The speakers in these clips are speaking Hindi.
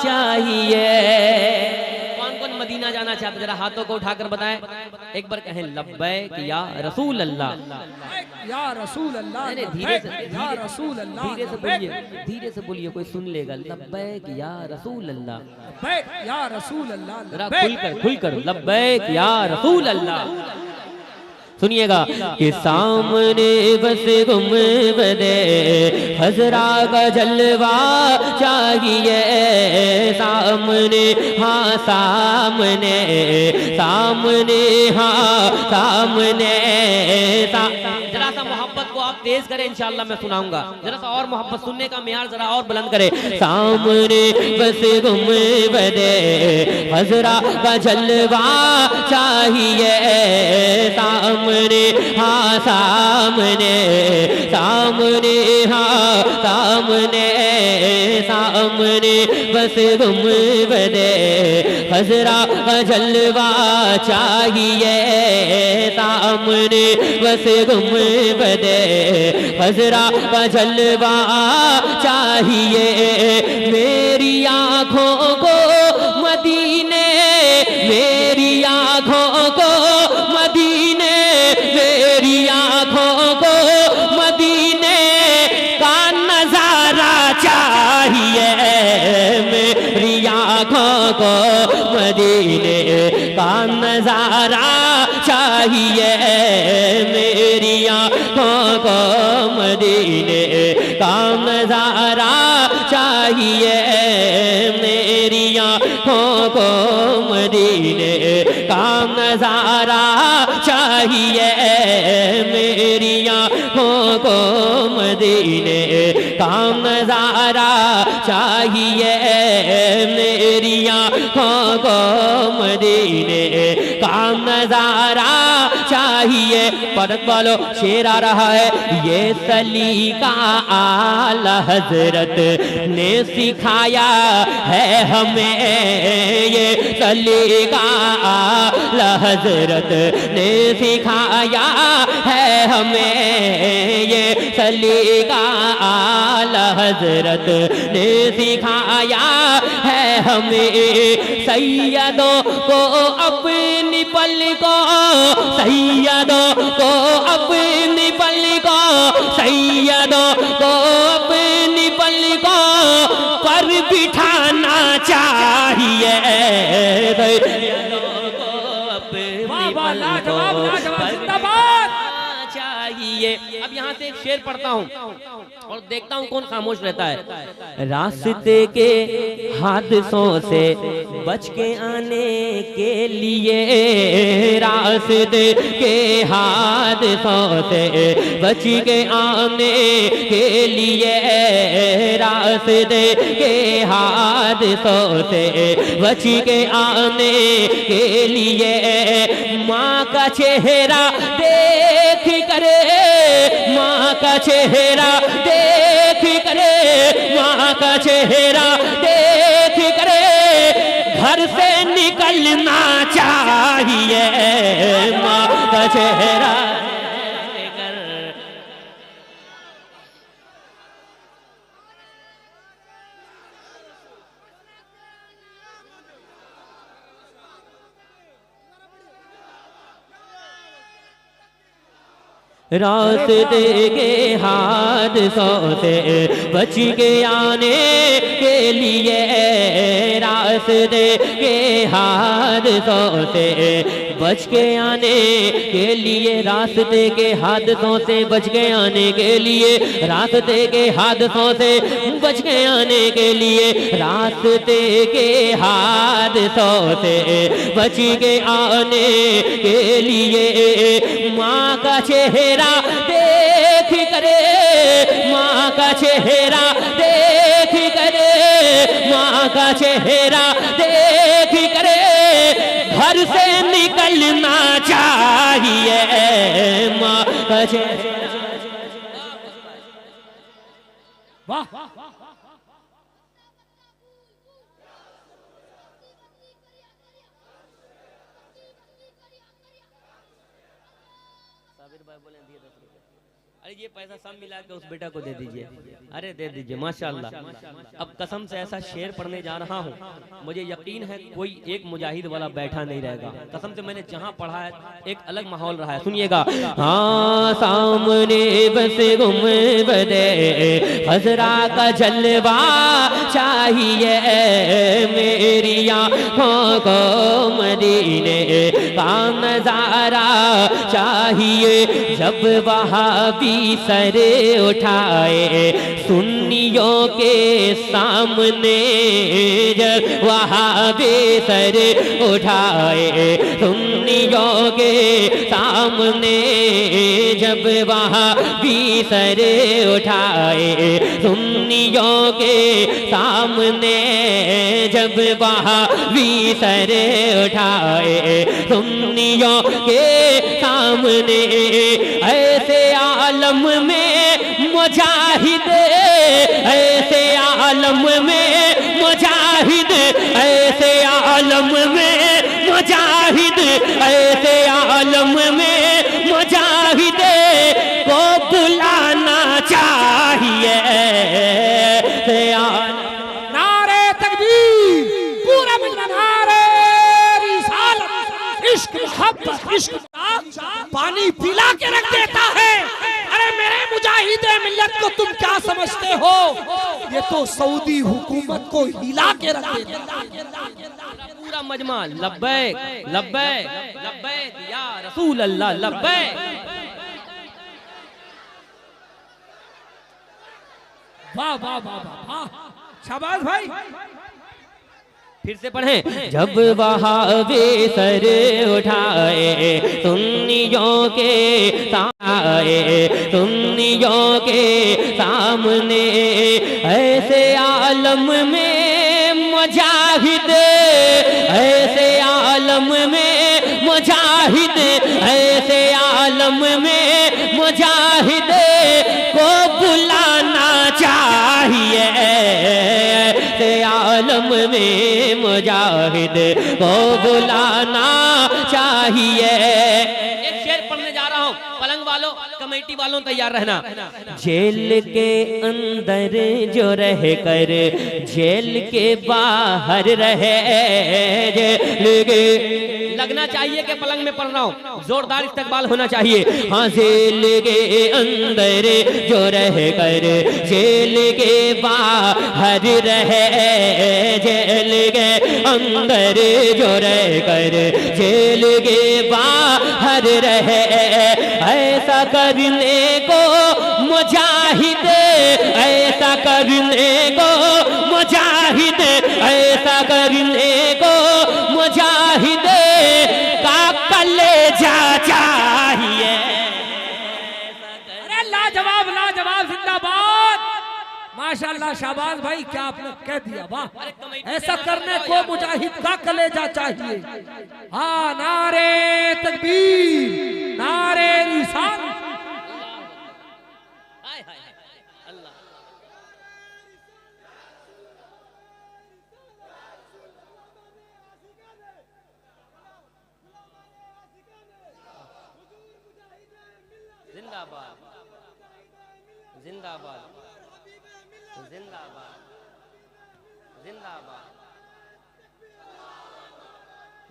चाहिए। कौन कौन मदीना जाना चाहते, जरा हाथों को उठाकर बताएं। एक बार कहें लब्बैक या रसूल अल्लाह, या रसूल अल्लाह, धीरे से, या रसूल अल्लाह, धीरे से बोलिए, धीरे से बोलिए, कोई सुन लेगा। लब्बैक या रसूल अल्लाह, या रसूल अल्लाह, जरा खुलकर लब्बैक या रसूल अल्लाह। सुनिएगा कि सामने बस गुंबदे खजरा का जलवा चाहिए। सामने हाँ सामने, सामने हाँ सामने जरा सा मोहब्बत को आप तेज करें, इंशाअल्लाह मैं सुनाऊंगा। जरा सा और मोहब्बत, सुनने का मेयार जरा और बुलंद करें। सामने बस गुंबदे खजरा का जलवा चाहिए। सामने हाँ सामने, सामने हाँ सामने, सामने बस गुंबदे खजरा का जलवा चाहिए। सामने बस गुंबदे खजरा का जलवा चाहिए। मेरी आँखों को मदीने, मेरी आँखों को मदीने, मेरी आँखों को मदीने का नजारा चाहिए। मेरी आँखों को मदीने का नजारा चाहिए। मेरी आँखों को मदीने का नजारा चाहिए। मेरी आँखों को मदीने का नजारा चाहिए। मेरी आँखों को मदीने का नजारा चाहिए। मेरी आँखों को मदीने का नजारा चाहिए। परत वालों शेर आ रहा है। ये सलीका आला हजरत ने सिखाया है हमें। ये सलीका आला हजरत ने सिखाया है हमें। ये सलीका आला हजरत ने सिखाया है हमें। सैयदों को अपनी पलकों, सैयदों को अपनी पलकों, सैयदों को अपनी पलकों पर बिठाना चाहिए। सैयदों को अपनी पलकों पर चाहिए। अब यहाँ से एक शेर पढ़ता हूँ और देखता हूँ कौन खामोश रहता है। रास्ते के हादसों से बच के आने के लिए, रास्ते के हादसों से बच के आने के लिए, रास्ते के हादसों से बच के आने के लिए माँ का चेहरा देख करे, माँ का चेहरा देख करे, माँ का चेहरा देख करे घर से निकलना चाहिए। माँ का चेहरा रास्ते के हादसों से बच के आने के लिए, रास्ते के हादसों से बच के आने के लिए, रास्ते के हादसों से बच के आने के लिए, रास्ते के हादसों से बच के आने के लिए, रास्ते के हादसों से बच के आने के लिए माँ का चेहरा देख करे, माँ का चेहरा देख करे, माँ का चेहरा देख करे घर से निकलना चाहिए। माँ का चेहरा वाह साबिर भाई बोले दिए 10 रुपए। अरे ये पैसा सब मिला के उस बेटा को दे दीजिए। अरे दे दीजिए, माशाल्लाह। अब कसम से ऐसा शेर पढ़ने जा रहा हूँ, मुझे यकीन है कोई एक मुजाहिद वाला बैठा नहीं रहेगा। कसम से मैंने जहाँ पढ़ा है एक अलग माहौल रहा है। सुनिएगा। हाँ सामने बस गुंबदे खजरा का जलवा चाहिए, मेरी आँखों को मदीने का नजारा चाहिए। जब वहाँ भी सर उठाए सुन्नियों के सामने, जब वहाँ भी सर उठाए सुन्नियों के सामने, जब वहाँ भी सर उठाए सुन्नियों के सामने, जब वहाँ भी सर उठाए सुन्नियों के सामने, ऐसे आलम में मुजाहिद, ऐसे आलम में मुजाहिद, ऐसे आलम में मुजाहिद, ऐसे आलम में मुजाहिद को बुलाना चाहिए। नारे तकबीर, पूरा मजमा नारे रिसालत, इश्क मोहब्बत, इश्क पानी पिला के रख देता है। अरे मेरे मुजाहिदे मिल्लत को तुम क्या समझते हो? ये तो सऊदी हुकूमत को हिला के रख देता है। पूरा मजमा लब्बैक लब्बैक लब्बैक या रसूल अल्लाह लब्बैक। वाह वाह वाह वाह, शाबाश भाई। फिर से पढ़ें। जब वहाँ वे सर उठाए सुन्नियों के साए, सुन्नियों के सामने, ऐसे आलम में मुजाहिद, ऐसे आलम में मुजाहिद, ऐसे आलम में मुजाहिद को बुलाना चाहिए। ऐसे आलम में मुजाहिद को बुलाना चाहिए। एक शेर पढ़ने जा रहा हूँ, पलंग वालों, कमेटी वालों तैयार रहना। जेल के अंदर जो रह कर जेल के बाहर रहे, जेल के लगना चाहिए कि पलंग में पढ़ रहा हूँ, जोरदार इस्तकबाल होना चाहिए। हाँ जेल के अंदर जो रह कर जेल के बाहर रहे, जेल के अंदर जो रह कर जेल के बाहर रहे, ऐसा करने को मुजाहिद, ऐसा करने को मुजाहिद, ऐसा करने को मुजाहिद का कलेजा चाहिए। अरे लाजवाब लाजवाब, जिंदाबाद, माशाल्लाह, शाबाश भाई, क्या आपने कह दिया, वाह। ऐसा करने को मुजाहिद का कलेजा चाहिए। हाँ नारे तकबीर, नारे रिसालत। जिंदाबाद जिंदाबाद जिंदाबाद जिंदाबाद।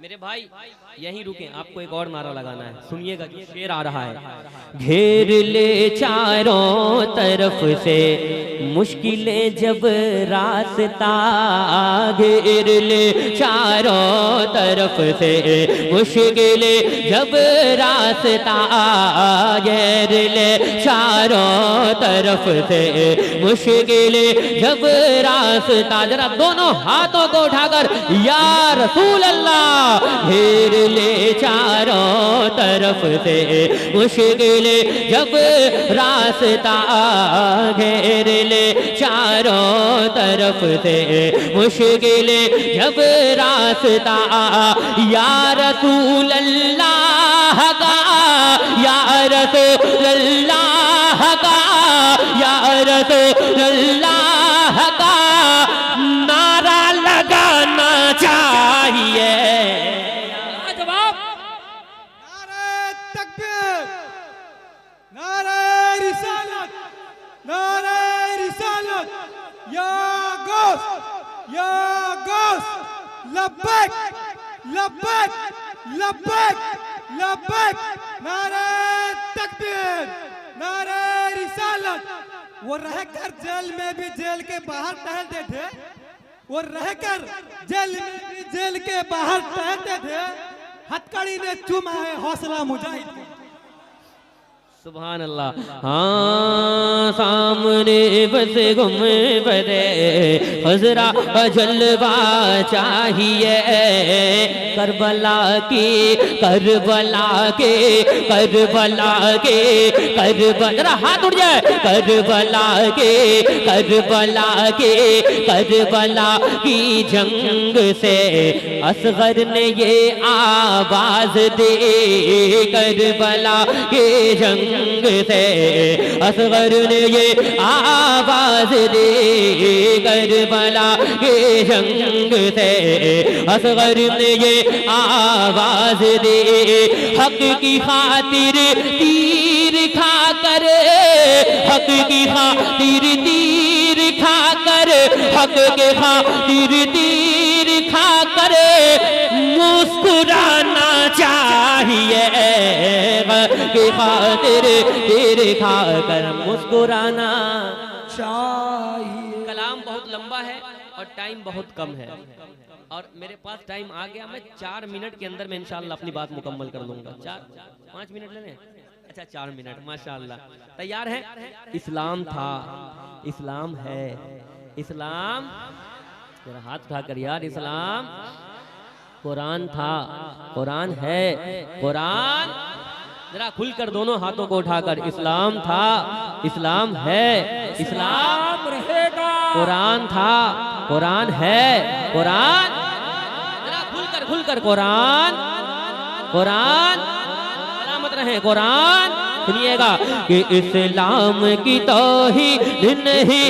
मेरे भाई यहीं रुके, आपको एक और नारा लगाना है, सुनिएगा। शेर आ रहा है। घेर ले चारों तरफ से मुश्किलें जब रास्ता, घेर ले चारों तरफ से मुश्किलें जब रास्ता, घेर ले चारों तरफ से मुश्किलें जब रास्ता। जरा दोनों हाथों को उठाकर या रसूल अल्लाह, घेर ले चारों तरफ से मुश्किलें जब रास्ता, घेर ले चारों तरफ से मुश्किलें जब रास्ता। या रसूल अल्लाह का, या रसूल अल्लाह का, या रसूल अल्लाह का नारा लगाना चाहिए। नारे तकबीर, नारे रिसालत। लब्बैक लब्बैक लब्बैक लब्बैक, नारे तकबीर, नारे रिसालत। वो रहकर जेल में भी जेल के बाहर टहलते थे, वो रहकर जेल में भी जेल के बाहर टहलते थे। हथकड़ी ने चूमा है हौसला मुजाहिद को। सुभान अल्लाह। हाँ सामने बस गुंबदे खज़रा जलवा चाहिए, करबला की करबला के करबला के करबला, जरा हाथ उठ जाए, करबला के करबला के करबला की जंग से असगर ने ये आवाज दी, करबला के जंग से असगर ने ये आवाज दी, करबला के जंग से असगर ने ये आवाज दी। हक की खातिर तीर खाकर, हक की खातिर तीर खाकर, हक के खातिर तीर खाकर मुस्कुराना चाहिए, के खातिर तीर खाकर मुस्कुराना चाहिए। कलाम बहुत लंबा है और टाइम बहुत कम है, और मेरे पास टाइम आ गया। मैं 4 मिनट के अंदर में इंशाअल्लाह अपनी बात मुकम्मल कर लूंगा। 4-5 मिनट लेने, अच्छा 4 मिनट, माशाअल्लाह। तैयार है? इस्लाम था, इस्लाम है, इस्लाम, जरा हाथ उठाकर यार, इस्लाम, कुरान था, कुरान है, कुरान, जरा खुलकर दोनों हाथों को उठाकर, इस्लाम था, इस्लाम है, इस्लाम रहेगा, कुरान था, कुरान है, कुरान, जरा खुलकर खुलकर, कुरान, कुरान, सलामत रहे कुरान। सुनिएगा कि इस्लाम की तौहीद नहीं